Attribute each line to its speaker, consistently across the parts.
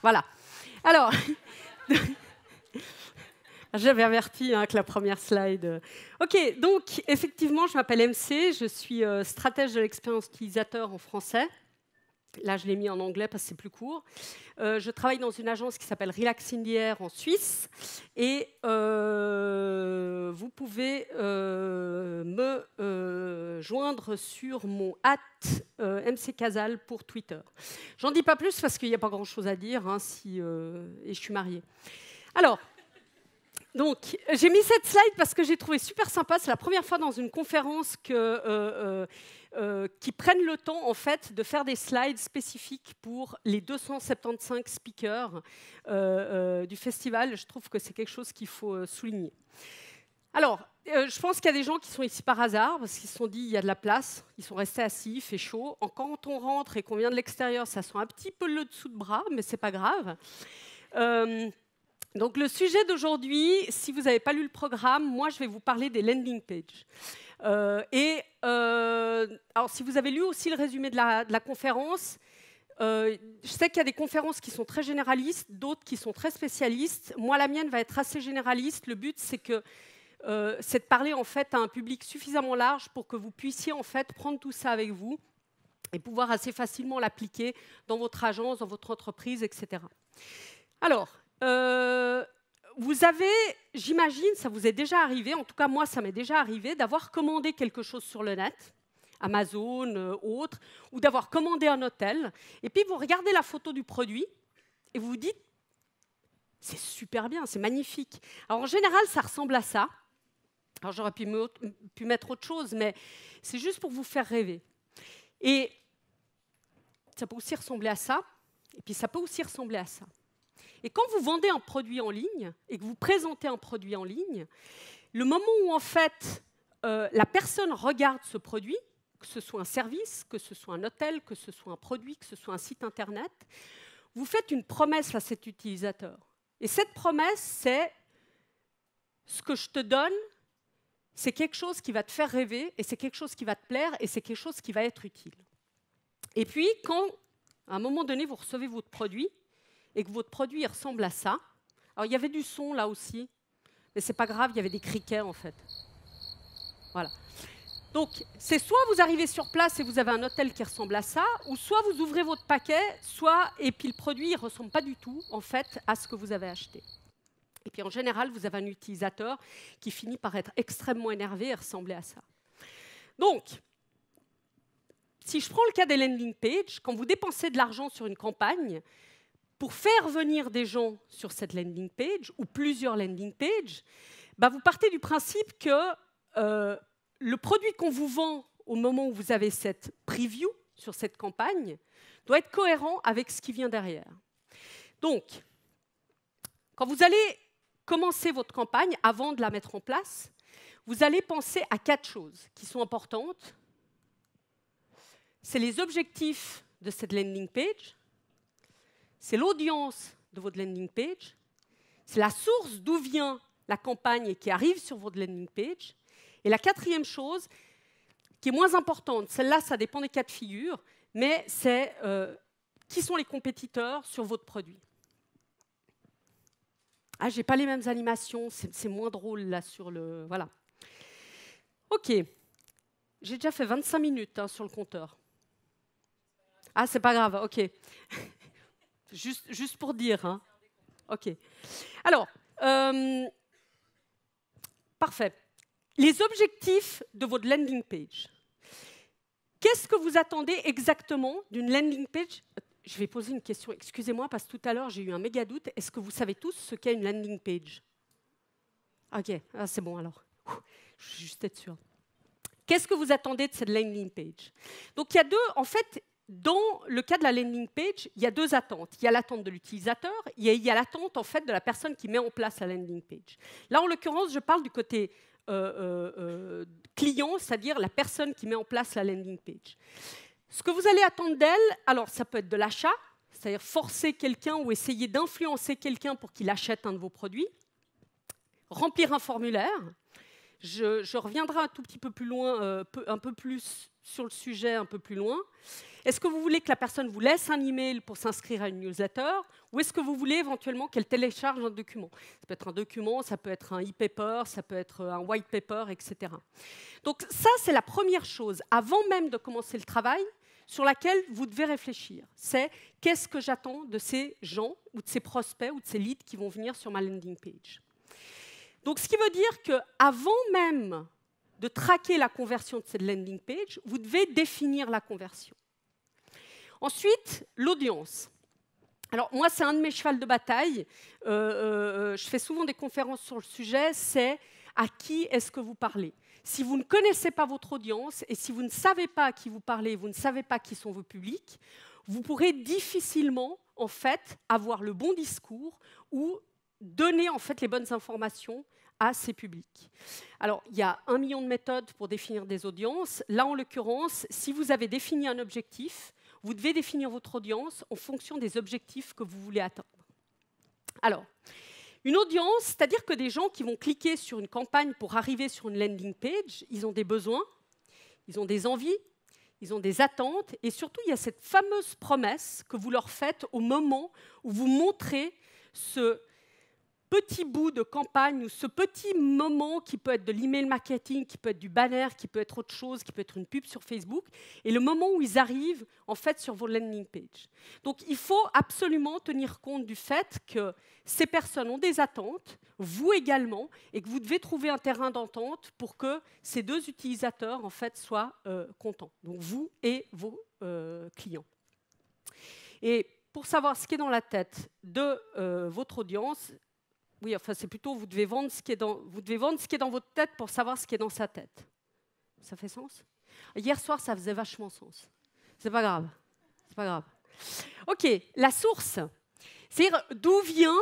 Speaker 1: Voilà. Alors, j'avais averti que la première slide... OK, donc, effectivement, je m'appelle MC, je suis stratège de l'expérience utilisateur en français. Là, je l'ai mis en anglais parce que c'est plus court. Je travaille dans une agence qui s'appelle Relax in the Air en Suisse. Et vous pouvez me joindre sur mon @mccasal pour Twitter. J'en dis pas plus parce qu'il n'y a pas grand-chose à dire et je suis mariée. Alors, donc, j'ai mis cette slide parce que j'ai trouvé super sympa. C'est la première fois dans une conférence qui prennent le temps en fait, de faire des slides spécifiques pour les 275 speakers du festival. Je trouve que c'est quelque chose qu'il faut souligner. Alors, je pense qu'il y a des gens qui sont ici par hasard, parce qu'ils se sont dit il y a de la place, ils sont restés assis, il fait chaud. Quand on rentre et qu'on vient de l'extérieur, ça sent un petit peu le dessous de bras, mais ce n'est pas grave. Donc, le sujet d'aujourd'hui, si vous n'avez pas lu le programme, moi, je vais vous parler des landing pages. Alors, si vous avez lu aussi le résumé de la conférence, je sais qu'il y a des conférences qui sont très généralistes, d'autres qui sont très spécialistes. Moi, la mienne va être assez généraliste. Le but, c'est de parler en fait à un public suffisamment large pour que vous puissiez en fait prendre tout ça avec vous et pouvoir assez facilement l'appliquer dans votre agence, dans votre entreprise, etc. Alors, vous avez, j'imagine, ça vous est déjà arrivé, en tout cas moi ça m'est déjà arrivé, d'avoir commandé quelque chose sur le net, Amazon, autre, ou d'avoir commandé un hôtel, et puis vous regardez la photo du produit et vous vous dites c'est super bien, c'est magnifique. Alors en général ça ressemble à ça. Alors j'aurais pu mettre autre chose, mais c'est juste pour vous faire rêver. Et ça peut aussi ressembler à ça, et puis ça peut aussi ressembler à ça. Et quand vous vendez un produit en ligne et que vous présentez un produit en ligne, le moment où en fait la personne regarde ce produit, que ce soit un service, que ce soit un hôtel, que ce soit un produit, que ce soit un site internet, vous faites une promesse à cet utilisateur. Et cette promesse, c'est ce que je te donne, c'est quelque chose qui va te faire rêver, et c'est quelque chose qui va te plaire, et c'est quelque chose qui va être utile. Et puis, quand, à un moment donné, vous recevez votre produit, et que votre produit ressemble à ça. Alors, il y avait du son là aussi, mais ce n'est pas grave, il y avait des criquets en fait. Voilà. Donc, c'est soit vous arrivez sur place et vous avez un hôtel qui ressemble à ça, ou soit vous ouvrez votre paquet, et puis le produit ne ressemble pas du tout en fait à ce que vous avez acheté. Et puis en général, vous avez un utilisateur qui finit par être extrêmement énervé et ressembler à ça. Donc, si je prends le cas des landing pages, quand vous dépensez de l'argent sur une campagne, pour faire venir des gens sur cette landing page, ou plusieurs landing pages, vous partez du principe que le produit qu'on vous vend au moment où vous avez cette preview sur cette campagne doit être cohérent avec ce qui vient derrière. Donc, quand vous allez commencer votre campagne, avant de la mettre en place, vous allez penser à 4 choses qui sont importantes. C'est les objectifs de cette landing page, c'est l'audience de votre landing page, c'est la source d'où vient la campagne et qui arrive sur votre landing page. Et la 4e chose, qui est moins importante, celle-là, ça dépend des cas de figure, mais c'est qui sont les compétiteurs sur votre produit. Ah, j'ai pas les mêmes animations, c'est moins drôle là sur le... Voilà. OK. J'ai déjà fait 25 minutes sur le compteur. Ah, c'est pas grave, OK. Juste pour dire. OK. Alors, parfait. Les objectifs de votre landing page. Qu'est-ce que vous attendez exactement d'une landing page? Je vais poser une question, excusez-moi, parce que tout à l'heure, j'ai eu un méga doute. Est-ce que vous savez tous ce qu'est une landing page? OK, c'est bon alors. Je suis juste être sûre. Qu'est-ce que vous attendez de cette landing page? Donc, il y a deux, en fait, dans le cas de la landing page, il y a 2 attentes. Il y a l'attente de l'utilisateur, il y a l'attente en fait, de la personne qui met en place la landing page. Là, en l'occurrence, je parle du côté client, c'est-à-dire la personne qui met en place la landing page. Ce que vous allez attendre d'elle, alors ça peut être de l'achat, c'est-à-dire forcer quelqu'un ou essayer d'influencer quelqu'un pour qu'il achète un de vos produits, remplir un formulaire. Je reviendrai un tout petit peu plus loin, un peu plus sur le sujet un peu plus loin? Est-ce que vous voulez que la personne vous laisse un email pour s'inscrire à une newsletter? Ou est-ce que vous voulez éventuellement qu'elle télécharge un document? Ça peut être un document, ça peut être un e-paper, ça peut être un white paper, etc. Donc ça, c'est la première chose, avant même de commencer le travail, sur laquelle vous devez réfléchir. C'est qu'est-ce que j'attends de ces gens, ou de ces prospects, ou de ces leads qui vont venir sur ma landing page. Donc ce qui veut dire qu'avant même de traquer la conversion de cette landing page, vous devez définir la conversion. Ensuite, l'audience. Alors moi, c'est un de mes chevals de bataille. Je fais souvent des conférences sur le sujet, c'est à qui est-ce que vous parlez? Si vous ne connaissez pas votre audience et si vous ne savez pas à qui vous parlez, vous ne savez pas qui sont vos publics, vous pourrez difficilement en fait, avoir le bon discours ou donner en fait, les bonnes informations à ces publics. Alors, il y a 1 million de méthodes pour définir des audiences. Là, en l'occurrence, si vous avez défini un objectif, vous devez définir votre audience en fonction des objectifs que vous voulez atteindre. Alors, une audience, c'est-à-dire que des gens qui vont cliquer sur une campagne pour arriver sur une landing page, ils ont des besoins, ils ont des envies, ils ont des attentes, et surtout, il y a cette fameuse promesse que vous leur faites au moment où vous montrez ce petit bout de campagne ou ce petit moment qui peut être de l'email marketing, qui peut être du banner, qui peut être autre chose, qui peut être une pub sur Facebook, et le moment où ils arrivent en fait sur vos landing pages. Donc il faut absolument tenir compte du fait que ces personnes ont des attentes, vous également, et que vous devez trouver un terrain d'entente pour que ces deux utilisateurs en fait soient contents. Donc vous et vos clients. Et pour savoir ce qui est dans la tête de votre audience, oui, enfin, c'est plutôt vous devez vendre ce qui est dans votre tête pour savoir ce qui est dans sa tête. Ça fait sens? Hier soir, ça faisait vachement sens. C'est pas grave. C'est pas grave. OK, la source. C'est-à-dire d'où vient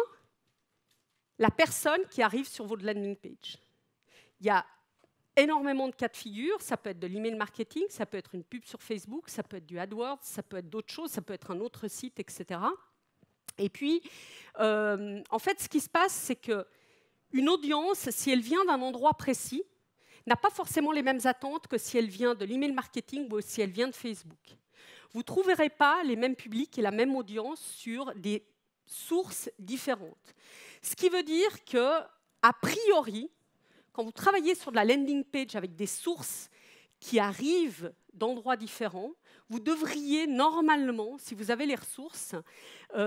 Speaker 1: la personne qui arrive sur votre landing page. Il y a énormément de cas de figure. Ça peut être de l'email marketing, ça peut être une pub sur Facebook, ça peut être du AdWords, ça peut être d'autres choses, ça peut être un autre site, etc. Et puis, en fait, ce qui se passe, c'est qu'une audience, si elle vient d'un endroit précis, n'a pas forcément les mêmes attentes que si elle vient de l'email marketing ou si elle vient de Facebook. Vous ne trouverez pas les mêmes publics et la même audience sur des sources différentes. Ce qui veut dire qu'à priori, quand vous travaillez sur de la landing page avec des sources qui arrivent d'endroits différents, vous devriez normalement, si vous avez les ressources,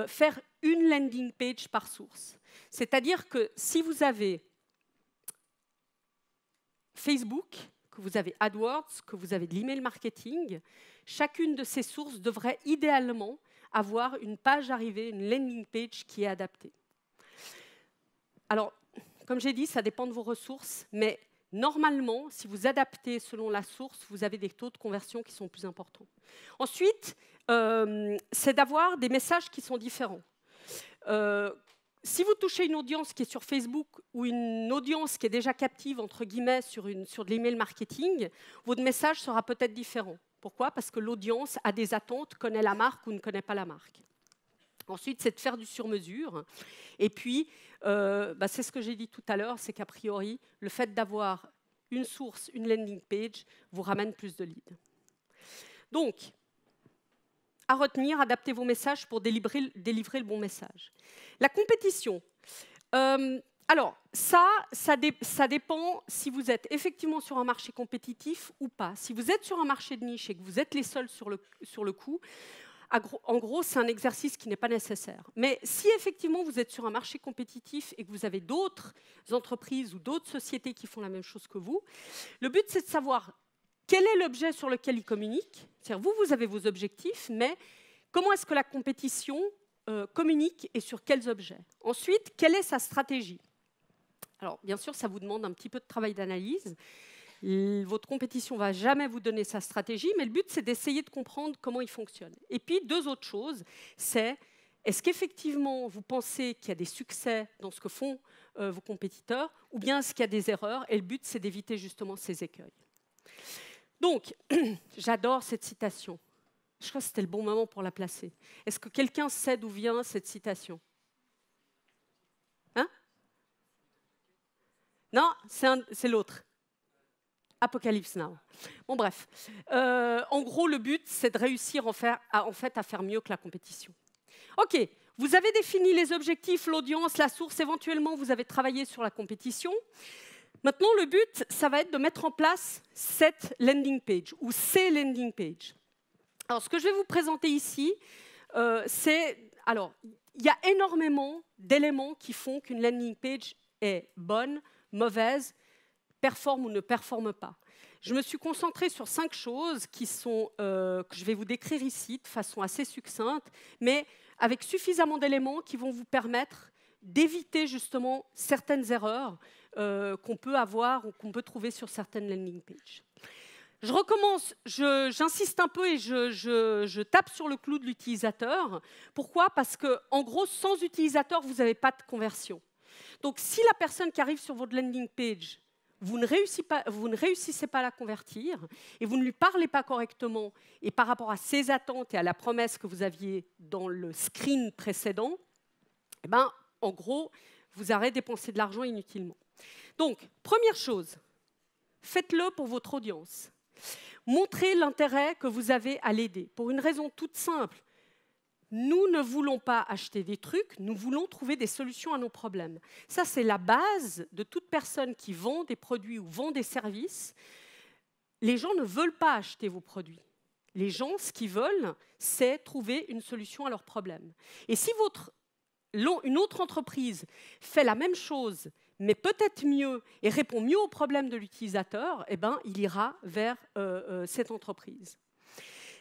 Speaker 1: faire une landing page par source. C'est-à-dire que si vous avez Facebook, que vous avez AdWords, que vous avez de l'email marketing, chacune de ces sources devrait idéalement avoir une page d'arrivée, une landing page qui est adaptée. Alors, comme j'ai dit, ça dépend de vos ressources, mais normalement, si vous adaptez selon la source, vous avez des taux de conversion qui sont plus importants. Ensuite, c'est d'avoir des messages qui sont différents. Si vous touchez une audience qui est sur Facebook ou une audience qui est déjà captive, entre guillemets, sur de l'email marketing, votre message sera peut-être différent. Pourquoi? Parce que l'audience a des attentes, connaît la marque ou ne connaît pas la marque. Ensuite, c'est de faire du sur-mesure. Et puis, c'est ce que j'ai dit tout à l'heure, c'est qu'a priori, le fait d'avoir une source, une landing page, vous ramène plus de leads. Donc, à retenir, adaptez vos messages pour délivrer le bon message. La compétition. Alors, ça dépend si vous êtes effectivement sur un marché compétitif ou pas. Si vous êtes sur un marché de niche et que vous êtes les seuls sur le coup, en gros, c'est un exercice qui n'est pas nécessaire. Mais si effectivement vous êtes sur un marché compétitif et que vous avez d'autres entreprises ou d'autres sociétés qui font la même chose que vous, le but c'est de savoir quel est l'objet sur lequel ils communiquent. C'est-à-dire vous avez vos objectifs, mais comment est-ce que la compétition communique et sur quels objets? Ensuite, quelle est sa stratégie? Alors, bien sûr, ça vous demande un petit peu de travail d'analyse. Votre compétition ne va jamais vous donner sa stratégie, mais le but, c'est d'essayer de comprendre comment il fonctionne. Et puis, deux autres choses, c'est est-ce qu'effectivement, vous pensez qu'il y a des succès dans ce que font vos compétiteurs, ou bien est-ce qu'il y a des erreurs? Et le but, c'est d'éviter justement ces écueils. Donc, j'adore cette citation. Je crois que c'était le bon moment pour la placer. Est-ce que quelqu'un sait d'où vient cette citation? Hein? Non, c'est l'autre. Apocalypse Now. Bon, bref. En gros, le but, c'est de réussir en fait à faire mieux que la compétition. OK, vous avez défini les objectifs, l'audience, la source, éventuellement, vous avez travaillé sur la compétition. Maintenant, le but, ça va être de mettre en place cette landing page ou ces landing pages. Alors, ce que je vais vous présenter ici, c'est... Alors, il y a énormément d'éléments qui font qu'une landing page est bonne, mauvaise, performe ou ne performe pas. Je me suis concentrée sur 5 choses que je vais vous décrire ici de façon assez succincte, mais avec suffisamment d'éléments qui vont vous permettre d'éviter justement certaines erreurs qu'on peut avoir ou qu'on peut trouver sur certaines landing pages. Je recommence, j'insiste un peu et je tape sur le clou de l'utilisateur. Pourquoi? Parce qu'en gros, sans utilisateur, vous n'avez pas de conversion. Donc, si la personne qui arrive sur votre landing page, vous ne réussissez pas à la convertir et vous ne lui parlez pas correctement et par rapport à ses attentes et à la promesse que vous aviez dans le screen précédent, eh ben, en gros, vous aurez dépensé de l'argent inutilement. Donc, première chose, faites-le pour votre audience. Montrez l'intérêt que vous avez à l'aider. Pour une raison toute simple, nous ne voulons pas acheter des trucs, nous voulons trouver des solutions à nos problèmes. Ça, c'est la base de toute personne qui vend des produits ou vend des services. Les gens ne veulent pas acheter vos produits. Les gens, ce qu'ils veulent, c'est trouver une solution à leurs problèmes. Et si une autre entreprise fait la même chose, mais peut-être mieux et répond mieux aux problèmes de l'utilisateur, eh ben, il ira vers cette entreprise.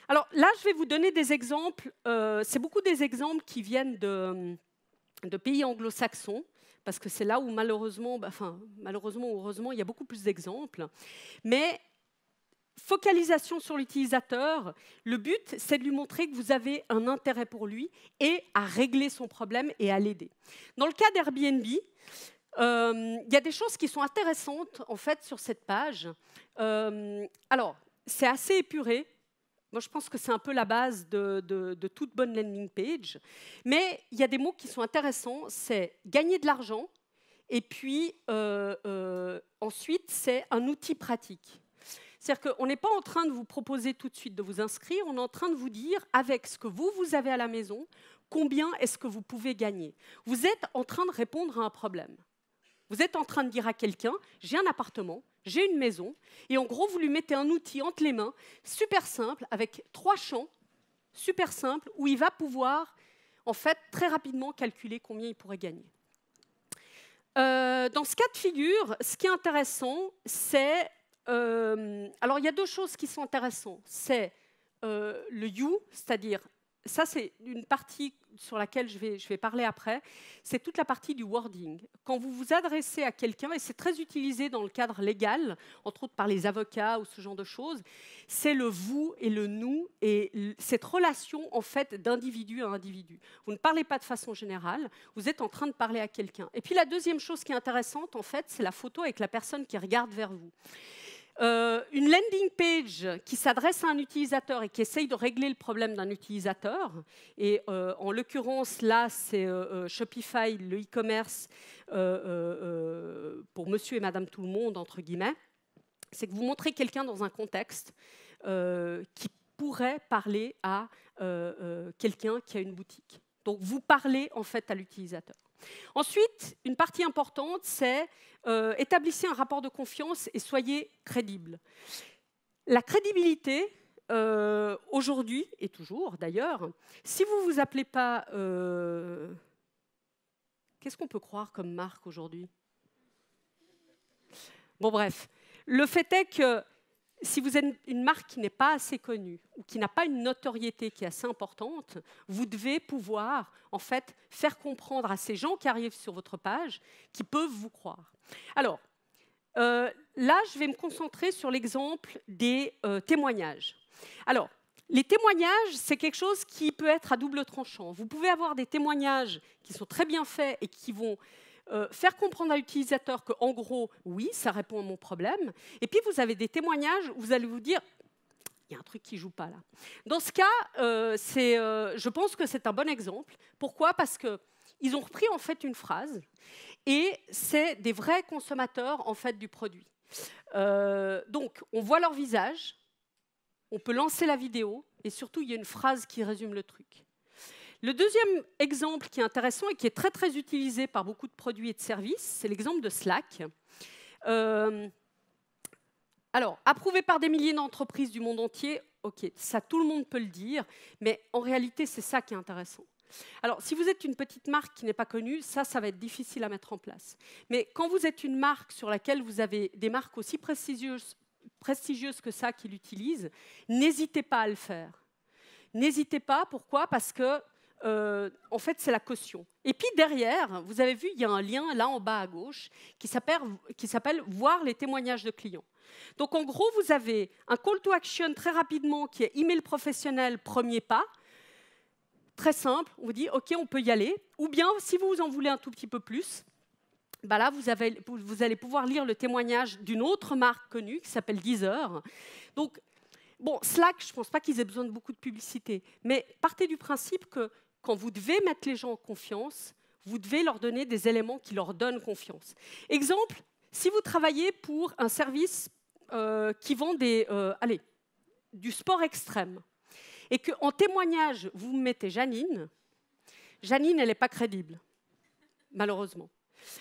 Speaker 1: Alors là, je vais vous donner des exemples. C'est beaucoup des exemples qui viennent de pays anglo-saxons, parce que c'est là où malheureusement, malheureusement ou heureusement, il y a beaucoup plus d'exemples. Mais focalisation sur l'utilisateur, le but, c'est de lui montrer que vous avez un intérêt pour lui et à régler son problème et à l'aider. Dans le cas d'Airbnb, il y a des choses qui sont intéressantes en fait sur cette page. Alors, c'est assez épuré. Moi, je pense que c'est un peu la base de toute bonne landing page. Mais il y a des mots qui sont intéressants. C'est gagner de l'argent. Et puis, ensuite, c'est un outil pratique. C'est-à-dire qu'on n'est pas en train de vous proposer tout de suite de vous inscrire. On est en train de vous dire, avec ce que vous avez à la maison, combien est-ce que vous pouvez gagner. Vous êtes en train de répondre à un problème. Vous êtes en train de dire à quelqu'un, j'ai un appartement, j'ai une maison, et en gros, vous lui mettez un outil entre les mains, super simple, avec 3 champs, super simple, où il va pouvoir, en fait, très rapidement calculer combien il pourrait gagner. Dans ce cas de figure, ce qui est intéressant, c'est... alors, il y a 2 choses qui sont intéressantes. C'est le you, c'est-à-dire... Ça, c'est une partie sur laquelle je vais parler après. C'est toute la partie du wording. Quand vous vous adressez à quelqu'un, et c'est très utilisé dans le cadre légal, entre autres par les avocats ou ce genre de choses, c'est le vous et le nous, et cette relation en fait d'individu à individu. Vous ne parlez pas de façon générale, vous êtes en train de parler à quelqu'un. Et puis la deuxième chose qui est intéressante, en fait, c'est la photo avec la personne qui regarde vers vous. Une landing page qui s'adresse à un utilisateur et qui essaye de régler le problème d'un utilisateur, et en l'occurrence là c'est Shopify, le e-commerce pour monsieur et madame tout le monde, entre guillemets, c'est que vous montrez quelqu'un dans un contexte qui pourrait parler à quelqu'un qui a une boutique. Donc vous parlez en fait à l'utilisateur. Ensuite, une partie importante, c'est établissez un rapport de confiance et soyez crédible. La crédibilité, aujourd'hui, et toujours d'ailleurs, si vous ne vous appelez pas... Qu'est-ce qu'on peut croire comme marque aujourd'hui? Bon, bref. Le fait est que si vous êtes une marque qui n'est pas assez connue ou qui n'a pas une notoriété qui est assez importante, vous devez pouvoir en fait faire comprendre à ces gens qui arrivent sur votre page qu'ils peuvent vous croire. Alors, là, je vais me concentrer sur l'exemple des témoignages. Alors, les témoignages, c'est quelque chose qui peut être à double tranchant. Vous pouvez avoir des témoignages qui sont très bien faits et qui vont faire comprendre à l'utilisateur qu'en gros, oui, ça répond à mon problème. Et puis, vous avez des témoignages où vous allez vous dire, il y a un truc qui ne joue pas là. Dans ce cas, je pense que c'est un bon exemple. Pourquoi? Parce qu'ils ont repris en fait une phrase et c'est des vrais consommateurs en fait, du produit. Donc, on voit leur visage, on peut lancer la vidéo, et surtout, il y a une phrase qui résume le truc. Le deuxième exemple qui est intéressant et qui est très, très utilisé par beaucoup de produits et de services, c'est l'exemple de Slack. Alors, approuvé par des milliers d'entreprises du monde entier, ok, ça tout le monde peut le dire, mais en réalité, c'est ça qui est intéressant. Alors, si vous êtes une petite marque qui n'est pas connue, ça va être difficile à mettre en place. Mais quand vous êtes une marque sur laquelle vous avez des marques aussi prestigieuses que ça qui l'utilisent, n'hésitez pas à le faire. N'hésitez pas, pourquoi? Parce que, en fait, c'est la caution. Et puis derrière, vous avez vu, il y a un lien là en bas à gauche qui s'appelle « Voir les témoignages de clients ». Donc, en gros, vous avez un call to action très rapidement qui est email professionnel, premier pas. Très simple, on vous dit, OK, on peut y aller. Ou bien, si vous en voulez un tout petit peu plus, bah là, vous allez pouvoir lire le témoignage d'une autre marque connue qui s'appelle Deezer. Donc, bon, Slack, je ne pense pas qu'ils aient besoin de beaucoup de publicité. Mais partez du principe que quand vous devez mettre les gens en confiance, vous devez leur donner des éléments qui leur donnent confiance. Exemple, si vous travaillez pour un service qui vend du sport extrême, et qu'en témoignage, vous mettez Janine, elle n'est pas crédible, malheureusement.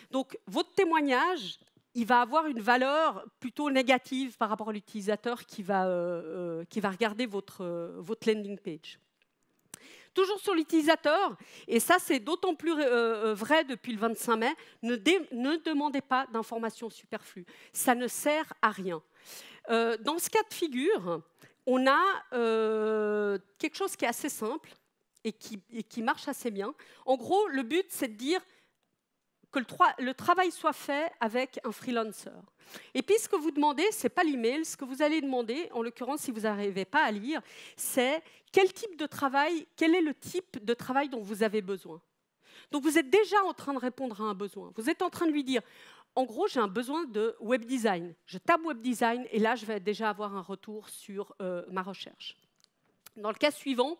Speaker 1: Donc, votre témoignage, il va avoir une valeur plutôt négative par rapport à l'utilisateur qui va regarder votre landing page. Toujours sur l'utilisateur, et ça c'est d'autant plus vrai depuis le 25 mai, ne demandez pas d'informations superflues. Ça ne sert à rien. Dans ce cas de figure, on a quelque chose qui est assez simple et qui marche assez bien. En gros, le but, c'est de dire que le travail soit fait avec un freelancer. Et puis, ce que vous demandez, ce n'est pas l'email. Ce que vous allez demander, en l'occurrence, si vous n'arrivez pas à lire, c'est quel est le type de travail dont vous avez besoin. Donc, vous êtes déjà en train de répondre à un besoin. Vous êtes en train de lui dire, en gros, j'ai un besoin de web design. Je tape web design et là, je vais déjà avoir un retour sur ma recherche. Dans le cas suivant,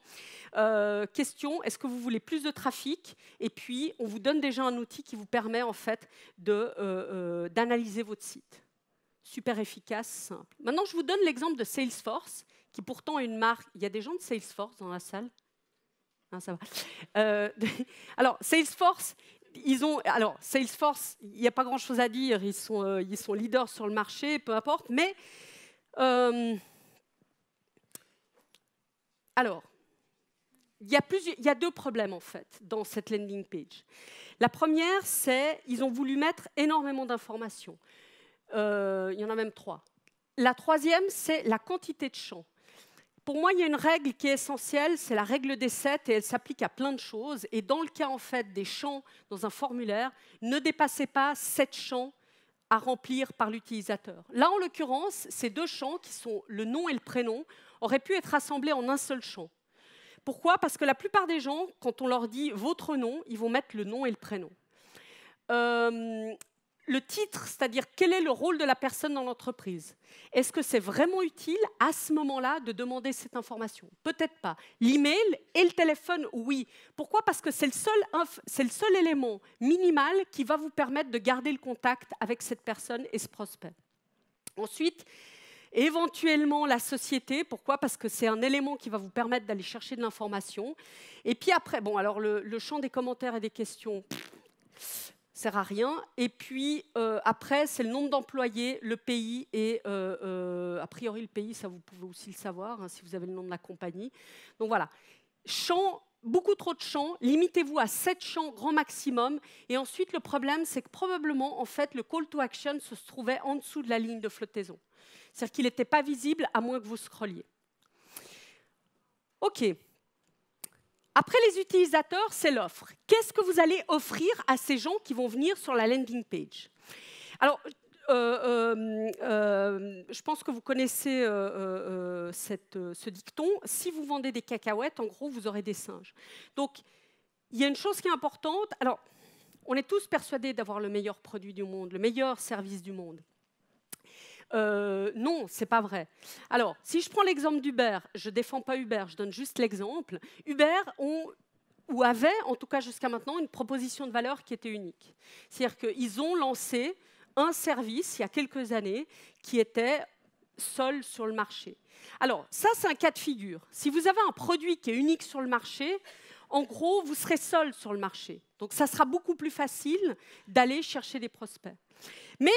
Speaker 1: question, est-ce que vous voulez plus de trafic? Et puis, on vous donne déjà un outil qui vous permet en fait d'analyser votre site. Super efficace, simple. Maintenant, je vous donne l'exemple de Salesforce, qui pourtant est une marque. Il y a des gens de Salesforce dans la salle? Ah, ça va. Alors, Salesforce... Salesforce, il n'y a pas grand-chose à dire, ils sont leaders sur le marché, peu importe, mais alors, il y a deux problèmes en fait dans cette landing page. La première, c'est qu'ils ont voulu mettre énormément d'informations. Il y en a même 3. La troisième, c'est la quantité de champs. Pour moi, il y a une règle qui est essentielle, c'est la règle des 7, et elle s'applique à plein de choses. Et dans le cas en fait des champs dans un formulaire, ne dépassez pas 7 champs à remplir par l'utilisateur. Là, en l'occurrence, ces 2 champs, qui sont le nom et le prénom, auraient pu être assemblés en un seul champ. Pourquoi? Parce que la plupart des gens, quand on leur dit votre nom, ils vont mettre le nom et le prénom. Le titre, c'est-à-dire quel est le rôle de la personne dans l'entreprise. Est-ce que c'est vraiment utile à ce moment-là de demander cette information? Peut-être pas. L'email et le téléphone, oui. Pourquoi? Parce que c'est le seul élément minimal qui va vous permettre de garder le contact avec cette personne et ce prospect. Ensuite, éventuellement la société. Pourquoi? Parce que c'est un élément qui va vous permettre d'aller chercher de l'information. Et puis après, bon, alors le champ des commentaires et des questions... sert à rien. Et puis, après, c'est le nombre d'employés, le pays, et a priori, le pays, ça, vous pouvez aussi le savoir, hein, si vous avez le nom de la compagnie. Donc voilà. Champs, beaucoup trop de champs. Limitez-vous à 7 champs, grand maximum. Et ensuite, le problème, c'est que probablement, en fait, le call to action se trouvait en dessous de la ligne de flottaison. C'est-à-dire qu'il n'était pas visible, à moins que vous scrolliez. OK. Après les utilisateurs, c'est l'offre. Qu'est-ce que vous allez offrir à ces gens qui vont venir sur la landing page? Alors, je pense que vous connaissez ce dicton. Si vous vendez des cacahuètes, en gros, vous aurez des singes. Donc, il y a une chose qui est importante. Alors, on est tous persuadés d'avoir le meilleur produit du monde, le meilleur service du monde. Non, c'est pas vrai. Alors, si je prends l'exemple d'Uber, je défends pas Uber, je donne juste l'exemple. Uber avait, en tout cas jusqu'à maintenant, une proposition de valeur qui était unique. C'est-à-dire qu'ils ont lancé un service, il y a quelques années, qui était seul sur le marché. Alors, ça, c'est un cas de figure. Si vous avez un produit qui est unique sur le marché, en gros, vous serez seul sur le marché. Donc, ça sera beaucoup plus facile d'aller chercher des prospects. Mais,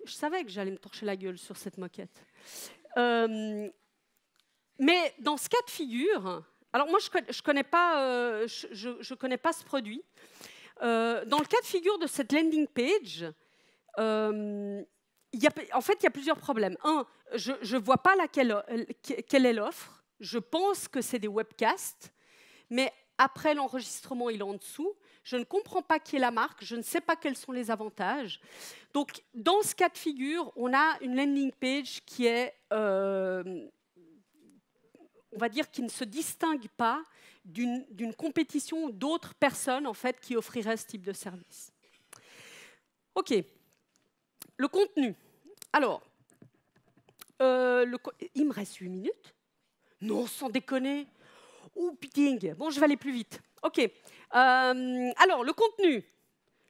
Speaker 1: je savais que j'allais me torcher la gueule sur cette moquette. Mais dans ce cas de figure, alors moi, je connais pas ce produit. Dans le cas de figure de cette landing page, en fait, il y a plusieurs problèmes. Un, je ne vois pas quelle est l'offre. Je pense que c'est des webcasts, mais après l'enregistrement, il est en dessous. Je ne comprends pas qui est la marque, je ne sais pas quels sont les avantages. Donc, dans ce cas de figure, on a une landing page qui est, on va dire, qui ne se distingue pas d'une compétition d'autres personnes en fait, qui offriraient ce type de service. OK. Le contenu. Alors, il me reste 8 minutes. Non, sans déconner. Oh, putain. Bon, je vais aller plus vite. OK. Alors, le contenu.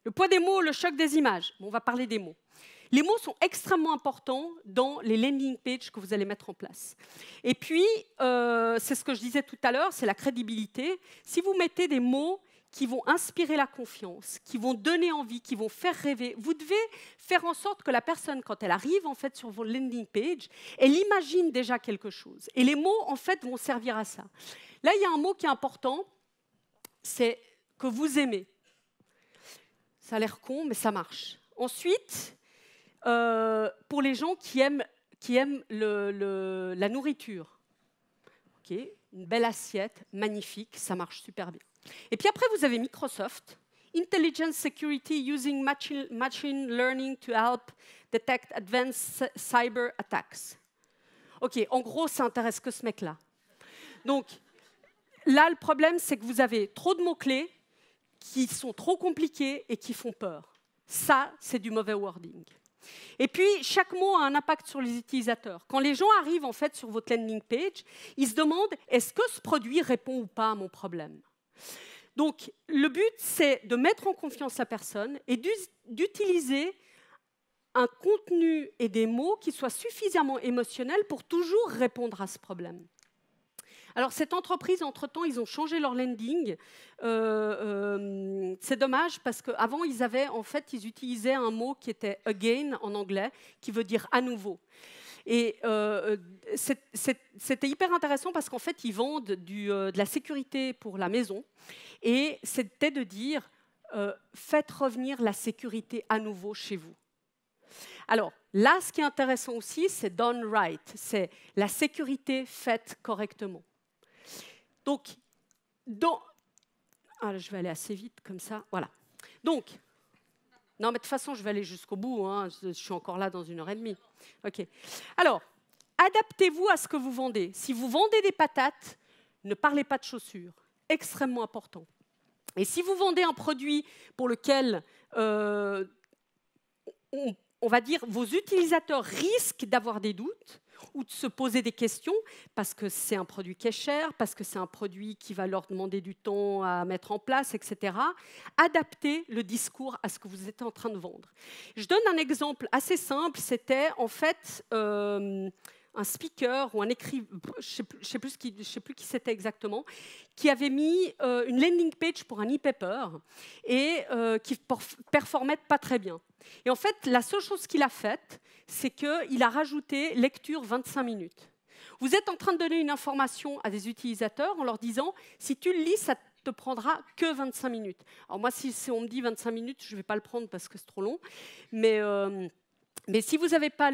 Speaker 1: Le poids des mots, le choc des images. Bon, on va parler des mots. Les mots sont extrêmement importants dans les landing pages que vous allez mettre en place. Et puis, c'est ce que je disais tout à l'heure, c'est la crédibilité. Si vous mettez des mots qui vont inspirer la confiance, qui vont donner envie, qui vont faire rêver, vous devez faire en sorte que la personne, quand elle arrive en fait, sur vos landing pages, elle imagine déjà quelque chose. Et les mots, en fait, vont servir à ça. Là, il y a un mot qui est important, c'est que vous aimez. Ça a l'air con, mais ça marche. Ensuite, pour les gens qui aiment la nourriture, okay, une belle assiette, magnifique, ça marche super bien. Et puis après, vous avez Microsoft, Intelligence Security using machine learning to help detect advanced cyber attacks. OK, en gros, ça intéresse que ce mec-là. Donc, là, le problème, c'est que vous avez trop de mots-clés qui sont trop compliqués et qui font peur. Ça, c'est du mauvais wording. Et puis, chaque mot a un impact sur les utilisateurs. Quand les gens arrivent en fait, sur votre landing page, ils se demandent « est-ce que ce produit répond ou pas à mon problème ?» Donc, le but, c'est de mettre en confiance la personne et d'utiliser un contenu et des mots qui soient suffisamment émotionnels pour toujours répondre à ce problème. Alors, cette entreprise, entre-temps, ils ont changé leur landing. C'est dommage parce qu'avant, ils utilisaient un mot qui était « again » en anglais, qui veut dire « à nouveau ». Et c'était hyper intéressant parce qu'en fait, ils vendent de la sécurité pour la maison. Et c'était de dire faites revenir la sécurité à nouveau chez vous. Alors, là, ce qui est intéressant aussi, c'est « done right », c'est la sécurité faite correctement. Donc, je vais aller assez vite comme ça. Voilà. Donc, non, mais de toute façon, je vais aller jusqu'au bout. Hein, je suis encore là dans 1h30. OK. Alors, adaptez-vous à ce que vous vendez. Si vous vendez des patates, ne parlez pas de chaussures. Extrêmement important. Et si vous vendez un produit pour lequel, on va dire, vos utilisateurs risquent d'avoir des doutes, ou de se poser des questions, parce que c'est un produit qui est cher, parce que c'est un produit qui va leur demander du temps à mettre en place, etc. Adaptez le discours à ce que vous êtes en train de vendre. Je donne un exemple assez simple, c'était en fait un speaker ou un écrivain, je ne sais plus qui c'était exactement, qui avait mis une landing page pour un e-paper et qui performait pas très bien. Et en fait, la seule chose qu'il a faite, c'est qu'il a rajouté lecture 25 minutes. Vous êtes en train de donner une information à des utilisateurs en leur disant « si tu le lis, ça te prendra que 25 minutes ». Alors moi, si on me dit 25 minutes, je ne vais pas le prendre parce que c'est trop long. Mais si vous n'avez pas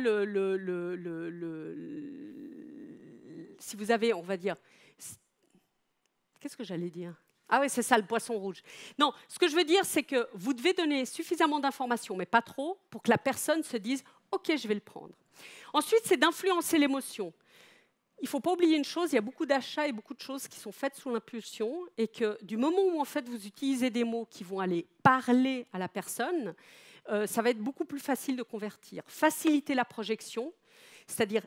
Speaker 1: si vous avez, on va dire... Qu'est-ce que j'allais dire ? Ah oui, c'est ça, le poisson rouge. Non, ce que je veux dire, c'est que vous devez donner suffisamment d'informations, mais pas trop, pour que la personne se dise « OK, je vais le prendre ». Ensuite, c'est d'influencer l'émotion. Il ne faut pas oublier une chose, il y a beaucoup d'achats et beaucoup de choses qui sont faites sous l'impulsion, et que du moment où en fait, vous utilisez des mots qui vont aller parler à la personne, ça va être beaucoup plus facile de convertir. Faciliter la projection, c'est-à-dire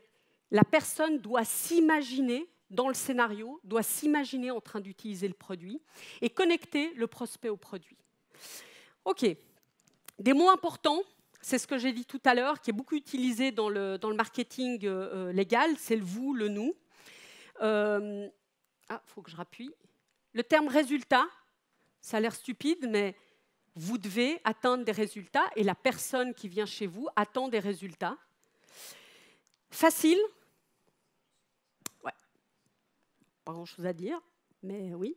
Speaker 1: la personne doit s'imaginer dans le scénario, doit s'imaginer en train d'utiliser le produit et connecter le prospect au produit. OK. Des mots importants, c'est ce que j'ai dit tout à l'heure, qui est beaucoup utilisé dans le marketing légal, c'est le vous, le nous. Faut que je rappuie. Le terme résultat, ça a l'air stupide, mais vous devez atteindre des résultats et la personne qui vient chez vous attend des résultats. Facile. Ouais. Pas grand-chose à dire, mais oui.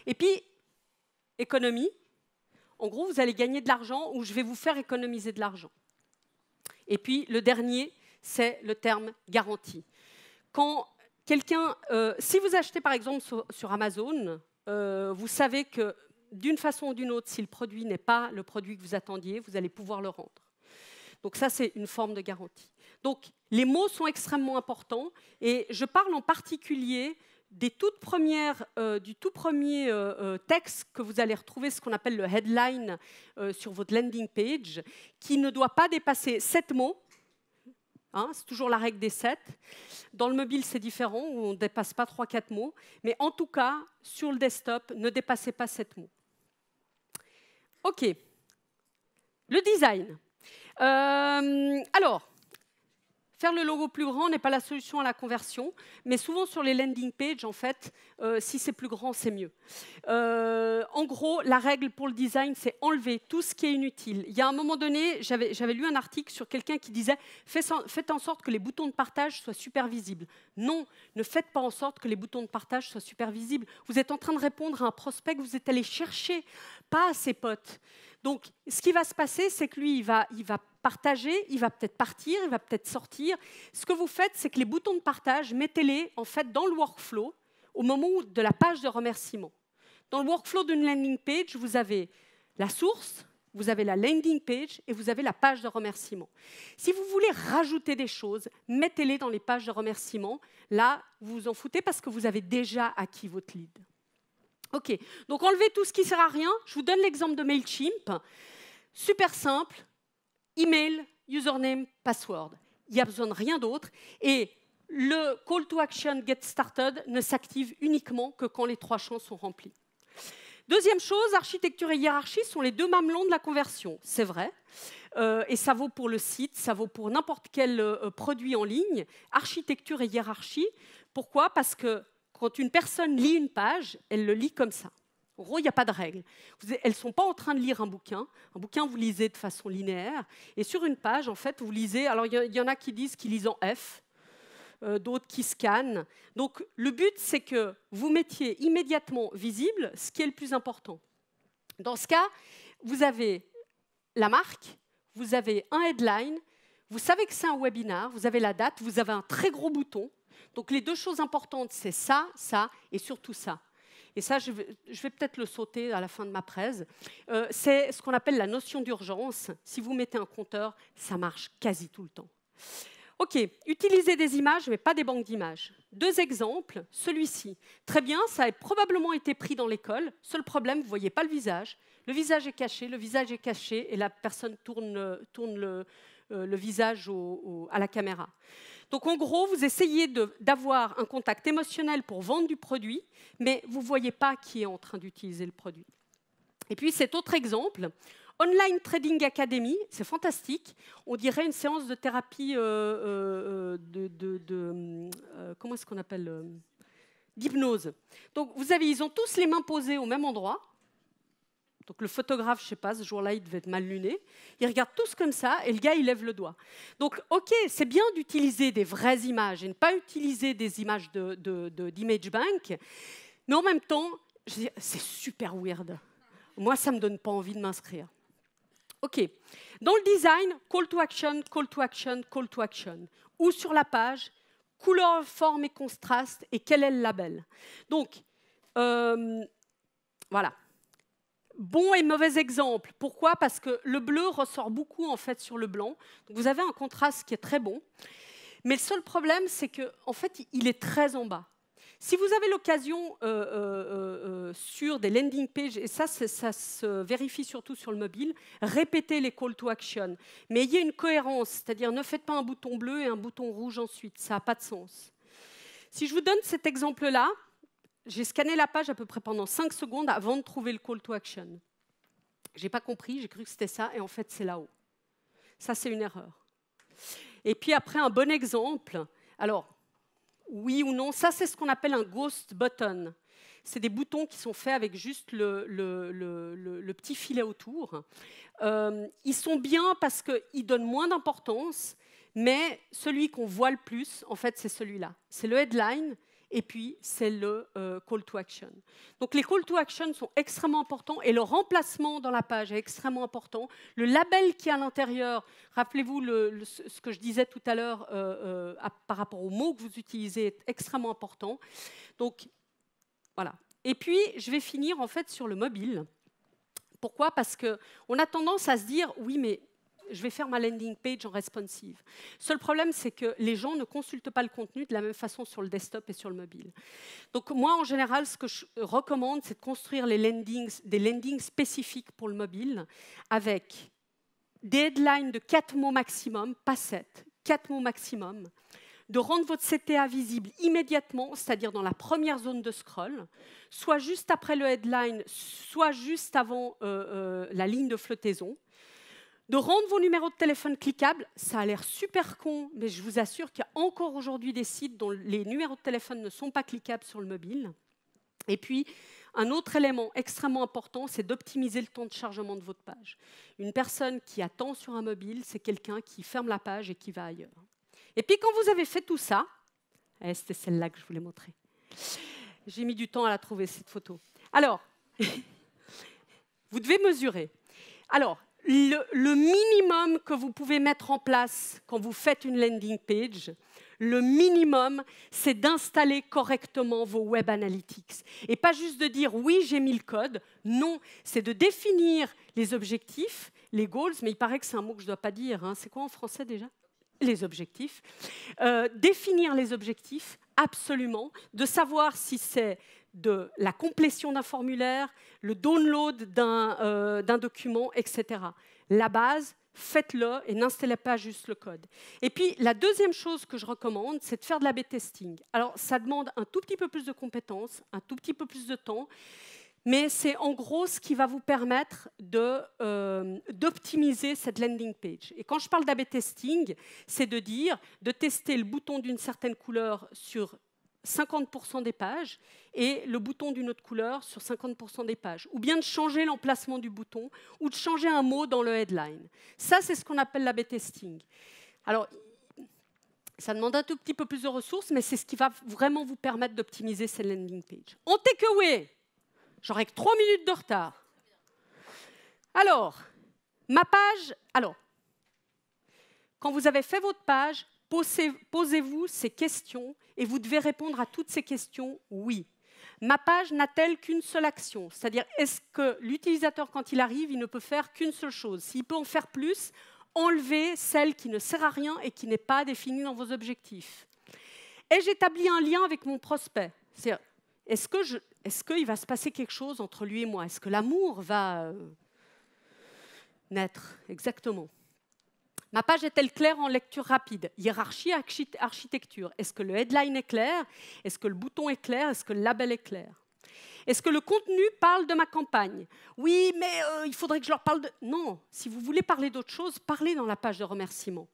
Speaker 1: Et puis, économie. En gros, vous allez gagner de l'argent ou je vais vous faire économiser de l'argent. Et puis, le dernier, c'est le terme garantie. Quand quelqu'un, si vous achetez par exemple sur Amazon, vous savez que d'une façon ou d'une autre, si le produit n'est pas le produit que vous attendiez, vous allez pouvoir le rendre. Donc ça, c'est une forme de garantie. Donc, les mots sont extrêmement importants et je parle en particulier du tout premier texte que vous allez retrouver, ce qu'on appelle le headline sur votre landing page, qui ne doit pas dépasser 7 mots. Hein, c'est toujours la règle des 7. Dans le mobile, c'est différent, où on ne dépasse pas 3-4 mots. Mais en tout cas, sur le desktop, ne dépassez pas 7 mots. OK. Le design. Alors, faire le logo plus grand n'est pas la solution à la conversion, mais souvent sur les landing pages, en fait, si c'est plus grand, c'est mieux. En gros, la règle pour le design, c'est enlever tout ce qui est inutile. Il y a un moment donné, j'avais lu un article sur quelqu'un qui disait « Faites en sorte que les boutons de partage soient super visibles ». Non, ne faites pas en sorte que les boutons de partage soient super visibles. Vous êtes en train de répondre à un prospect que vous êtes allé chercher, pas à ses potes. Donc, ce qui va se passer, c'est que lui, il va partager, il va peut-être partir, il va peut-être sortir. Ce que vous faites, c'est que les boutons de partage, mettez-les en fait dans le workflow au moment de la page de remerciement. Dans le workflow d'une landing page, vous avez la source, vous avez la landing page et vous avez la page de remerciement. Si vous voulez rajouter des choses, mettez-les dans les pages de remerciement. Là, vous vous en foutez parce que vous avez déjà acquis votre lead. OK, donc enlevez tout ce qui ne sert à rien. Je vous donne l'exemple de Mailchimp. Super simple, email, username, password. Il n'y a besoin de rien d'autre. Et le call to action get started ne s'active uniquement que quand les 3 champs sont remplis. Deuxième chose, architecture et hiérarchie sont les 2 mamelons de la conversion. C'est vrai. Et ça vaut pour le site, ça vaut pour n'importe quel produit en ligne. Architecture et hiérarchie. Pourquoi ? Parce que quand une personne lit une page, elle le lit comme ça. En gros, il n'y a pas de règle. Elles ne sont pas en train de lire un bouquin. Un bouquin, vous lisez de façon linéaire. Et sur une page, en fait, vous lisez... Alors, il y en a qui disent qu'ils lisent en F, d'autres qui scannent. Donc, le but, c'est que vous mettiez immédiatement visible ce qui est le plus important. Dans ce cas, vous avez la marque, vous avez un headline, vous savez que c'est un webinar, vous avez la date, vous avez un très gros bouton. Donc, les 2 choses importantes, c'est ça, ça et surtout ça. Et ça, je vais peut-être le sauter à la fin de ma presse. C'est ce qu'on appelle la notion d'urgence. Si vous mettez un compteur, ça marche quasi tout le temps. OK, utilisez des images, mais pas des banques d'images. 2 exemples, celui-ci. Très bien, ça a probablement été pris dans l'école. Seul problème, vous ne voyez pas le visage. Le visage est caché, et la personne tourne le visage à la caméra. Donc, en gros, vous essayez d'avoir un contact émotionnel pour vendre du produit, mais vous ne voyez pas qui est en train d'utiliser le produit. Et puis, cet autre exemple, Online Trading Academy, c'est fantastique. On dirait une séance de thérapie comment est-ce qu'on appelle d'hypnose. Donc, ils ont tous les mains posées au même endroit. Donc le photographe, je ne sais pas, ce jour-là, il devait être mal luné. Ils regardent tous comme ça et le gars, il lève le doigt. Donc, OK, c'est bien d'utiliser des vraies images et ne pas utiliser des images d'Image Bank, mais en même temps, c'est super weird. Moi, ça ne me donne pas envie de m'inscrire. OK. Dans le design, call to action, call to action, call to action. Ou sur la page, couleur, forme et contraste et quel est le label. Donc, voilà. Bon et mauvais exemple. Pourquoi ? Parce que le bleu ressort beaucoup en fait sur le blanc. Donc vous avez un contraste qui est très bon. Mais le seul problème, c'est qu'en fait, il est très en bas. Si vous avez l'occasion sur des landing pages, et ça se vérifie surtout sur le mobile, répétez les call to action. Mais ayez une cohérence, c'est-à-dire ne faites pas un bouton bleu et un bouton rouge ensuite. Ça n'a pas de sens. Si je vous donne cet exemple-là, j'ai scanné la page à peu près pendant 5 secondes avant de trouver le call to action. Je n'ai pas compris, j'ai cru que c'était ça, et en fait, c'est là-haut. Ça, c'est une erreur. Et puis après, un bon exemple. Alors, oui ou non, ça, c'est ce qu'on appelle un ghost button. C'est des boutons qui sont faits avec juste le petit filet autour. Ils sont bien parce qu'ils donnent moins d'importance, mais celui qu'on voit le plus, en fait, c'est celui-là. C'est le headline et puis c'est le call to action. Donc les call to action sont extrêmement importants et le remplacement dans la page est extrêmement important. Le label qui est à l'intérieur, rappelez-vous ce que je disais tout à l'heure par rapport aux mots que vous utilisez est extrêmement important. Donc voilà. Et puis je vais finir en fait sur le mobile. Pourquoi ? Parce qu'on a tendance à se dire, oui, mais je vais faire ma landing page en responsive. Seul problème, c'est que les gens ne consultent pas le contenu de la même façon sur le desktop et sur le mobile. Donc moi, en général, ce que je recommande, c'est de construire des landings spécifiques pour le mobile avec des headlines de 4 mots maximum, pas 7, 4 mots maximum, de rendre votre CTA visible immédiatement, c'est-à-dire dans la première zone de scroll, soit juste après le headline, soit juste avant la ligne de flottaison, de rendre vos numéros de téléphone cliquables. Ça a l'air super con, mais je vous assure qu'il y a encore aujourd'hui des sites dont les numéros de téléphone ne sont pas cliquables sur le mobile. Et puis, un autre élément extrêmement important, c'est d'optimiser le temps de chargement de votre page. Une personne qui attend sur un mobile, c'est quelqu'un qui ferme la page et qui va ailleurs. Et puis, quand vous avez fait tout ça, c'était celle-là que je voulais montrer. J'ai mis du temps à la trouver, cette photo. Alors, vous devez mesurer. Alors, le minimum que vous pouvez mettre en place quand vous faites une landing page, le minimum, c'est d'installer correctement vos Web Analytics. Et pas juste de dire « oui, j'ai mis le code ». Non, c'est de définir les objectifs, les goals, mais il paraît que c'est un mot que je ne dois pas dire. Hein. C'est quoi en français déjà ? Les objectifs. Définir les objectifs, absolument. De savoir si c'est de la complétion d'un formulaire, le download d'un document, etc. La base, faites-le et n'installez pas juste le code. Et puis, la deuxième chose que je recommande, c'est de faire de l'A/B testing. Alors, ça demande un tout petit peu plus de compétences, un tout petit peu plus de temps, mais c'est en gros ce qui va vous permettre d'optimiser cette landing page. Et quand je parle d'A/B testing, c'est de tester le bouton d'une certaine couleur sur 50% des pages et le bouton d'une autre couleur sur 50% des pages. Ou bien de changer l'emplacement du bouton ou de changer un mot dans le headline. Ça, c'est ce qu'on appelle l'A/B testing. Alors, ça demande un tout petit peu plus de ressources, mais c'est ce qui va vraiment vous permettre d'optimiser cette landing page. En takeaway, j'aurai que 3 minutes de retard. Alors, ma page... Alors, quand vous avez fait votre page, posez-vous ces questions et vous devez répondre à toutes ces questions « oui ». Ma page n'a-t-elle qu'une seule action ? C'est-à-dire, est-ce que l'utilisateur, quand il arrive, il ne peut faire qu'une seule chose ? S'il peut en faire plus, enlevez celle qui ne sert à rien et qui n'est pas définie dans vos objectifs. Ai-je établi un lien avec mon prospect ? C'est-à-dire, est-ce qu'il va se passer quelque chose entre lui et moi ? Est-ce que l'amour va naître ? Exactement. Ma page est-elle claire en lecture rapide ? Hiérarchie, architecture. Est-ce que le headline est clair ? Est-ce que le bouton est clair ? Est-ce que le label est clair ? Est-ce que le contenu parle de ma campagne ? Oui, mais il faudrait que je leur parle de... Non, si vous voulez parler d'autre chose, parlez dans la page de remerciement.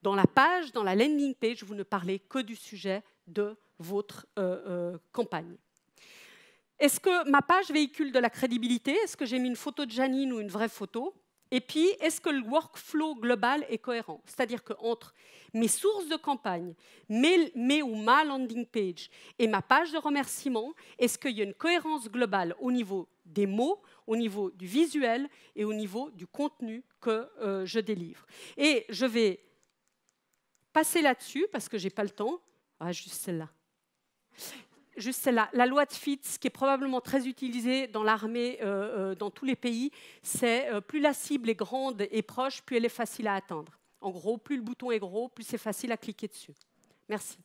Speaker 1: Dans la page, dans la landing page, vous ne parlez que du sujet de votre campagne. Est-ce que ma page véhicule de la crédibilité ? Est-ce que j'ai mis une photo de Janine ou une vraie photo ? Et puis, est-ce que le workflow global est cohérent ? C'est-à-dire qu'entre mes sources de campagne, mes ou ma landing page et ma page de remerciement, est-ce qu'il y a une cohérence globale au niveau des mots, au niveau du visuel et au niveau du contenu que je délivre ? Et je vais passer là-dessus, parce que je n'ai pas le temps. Ah, juste celle-là. Juste celle-là, la loi de Fitts, qui est probablement très utilisée dans l'armée, dans tous les pays, c'est plus la cible est grande et proche, plus elle est facile à atteindre. En gros, plus le bouton est gros, plus c'est facile à cliquer dessus. Merci.